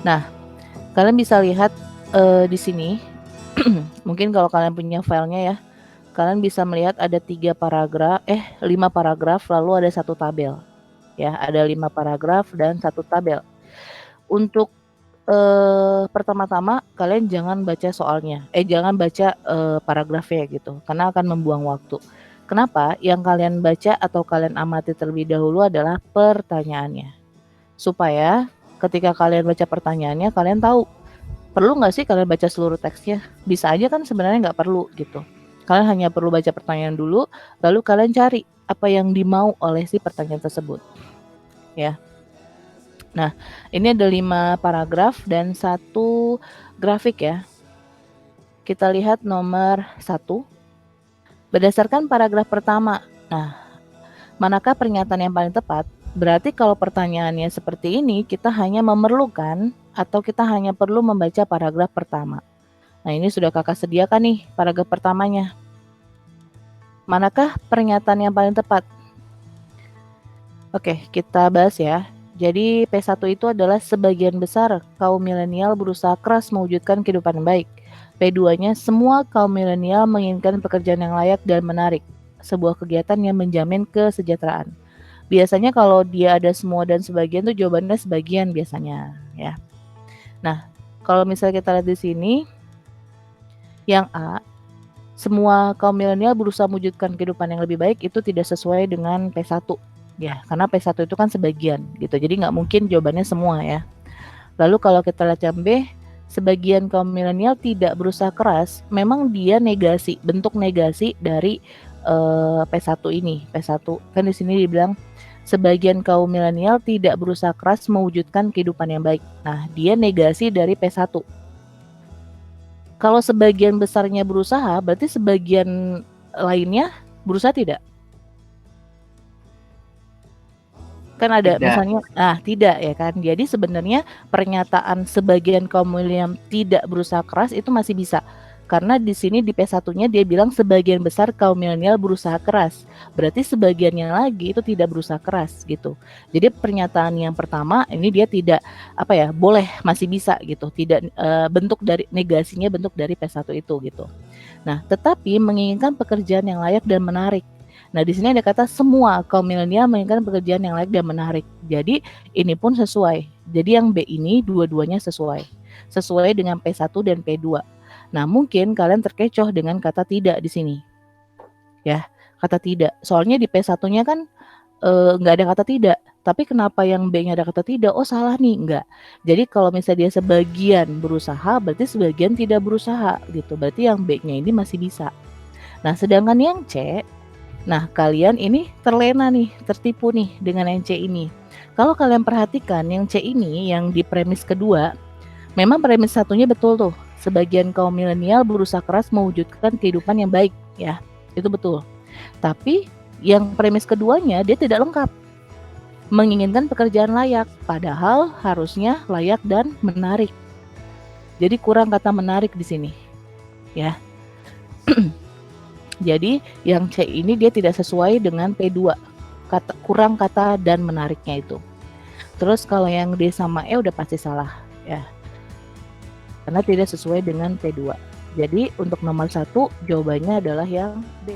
Nah, kalian bisa lihat di sini, mungkin kalau kalian punya filenya ya, kalian bisa melihat ada 5 paragraf lalu ada 1 tabel. Ya, ada 5 paragraf dan 1 tabel. Untuk pertama-tama kalian jangan baca soalnya, jangan baca paragrafnya gitu, karena akan membuang waktu. Kenapa? Yang kalian baca atau kalian amati terlebih dahulu adalah pertanyaannya. Supaya ketika kalian baca pertanyaannya, kalian tahu, perlu nggak sih kalian baca seluruh teksnya? Bisa aja kan sebenarnya nggak perlu gitu. Kalian hanya perlu baca pertanyaan dulu, lalu kalian cari apa yang dimau oleh si pertanyaan tersebut. Ya. Nah, ini ada 5 paragraf dan 1 grafik ya. Kita lihat nomor 1. Berdasarkan paragraf pertama. Nah, manakah pernyataan yang paling tepat? Berarti kalau pertanyaannya seperti ini, kita hanya memerlukan atau kita hanya perlu membaca paragraf pertama. Nah, ini sudah kakak sediakan nih paragraf pertamanya. Manakah pernyataan yang paling tepat? Oke, kita bahas ya. Jadi P1 itu adalah sebagian besar kaum milenial berusaha keras mewujudkan kehidupan yang baik. P2-nya semua kaum milenial menginginkan pekerjaan yang layak dan menarik, sebuah kegiatan yang menjamin kesejahteraan. Biasanya kalau dia ada semua dan sebagian tuh jawabannya sebagian biasanya ya. Nah, kalau misalnya kita lihat di sini, yang A, semua kaum milenial berusaha mewujudkan kehidupan yang lebih baik itu tidak sesuai dengan P1. Ya, karena P1 itu kan sebagian gitu. Jadi nggak mungkin jawabannya semua ya. Lalu kalau kita lihat yang B, sebagian kaum milenial tidak berusaha keras, memang dia negasi, bentuk negasi dari P1 ini. P1 kan di sini dibilang sebagian kaum milenial tidak berusaha keras mewujudkan kehidupan yang baik. Nah, dia negasi dari P1. Kalau sebagian besarnya berusaha, berarti sebagian lainnya berusaha tidak? Kan ada Tidak. misalnya tidak ya kan. Jadi sebenarnya pernyataan sebagian kaum milenial tidak berusaha keras itu masih bisa. Karena di sini di P1-nya dia bilang sebagian besar kaum milenial berusaha keras. Berarti sebagiannya lagi itu tidak berusaha keras gitu. Jadi pernyataan yang pertama ini dia tidak boleh masih bisa gitu. Tidak bentuk dari negasinya bentuk dari P1 itu gitu. Nah, tetapi menginginkan pekerjaan yang layak dan menarik. Nah, di sini ada kata semua kaum milenial menginginkan pekerjaan yang layak dan menarik. Jadi, ini pun sesuai. Jadi yang B ini dua-duanya sesuai. Sesuai dengan P1 dan P2. Nah, mungkin kalian terkecoh dengan kata tidak di sini. Ya, kata tidak. Soalnya di P1-nya kan nggak ada kata tidak. Tapi kenapa yang B-nya ada kata tidak? Oh, salah nih, enggak. Jadi kalau misalnya dia sebagian berusaha, berarti sebagian tidak berusaha gitu. Berarti yang B-nya ini masih bisa. Nah, sedangkan yang C, nah kalian ini terlena nih, tertipu nih dengan yang C ini. Kalau kalian perhatikan yang C ini yang di premis kedua, memang premis satunya betul tuh. Sebagian kaum milenial berusaha keras mewujudkan kehidupan yang baik, ya. Itu betul. Tapi yang premis keduanya dia tidak lengkap. Menginginkan pekerjaan layak, padahal harusnya layak dan menarik. Jadi kurang kata menarik di sini. Ya. Jadi yang C ini dia tidak sesuai dengan P2. Kurang kata dan menariknya itu. Terus kalau yang D sama E udah pasti salah ya. Karena tidak sesuai dengan P2. Jadi untuk nomor 1 jawabannya adalah yang D.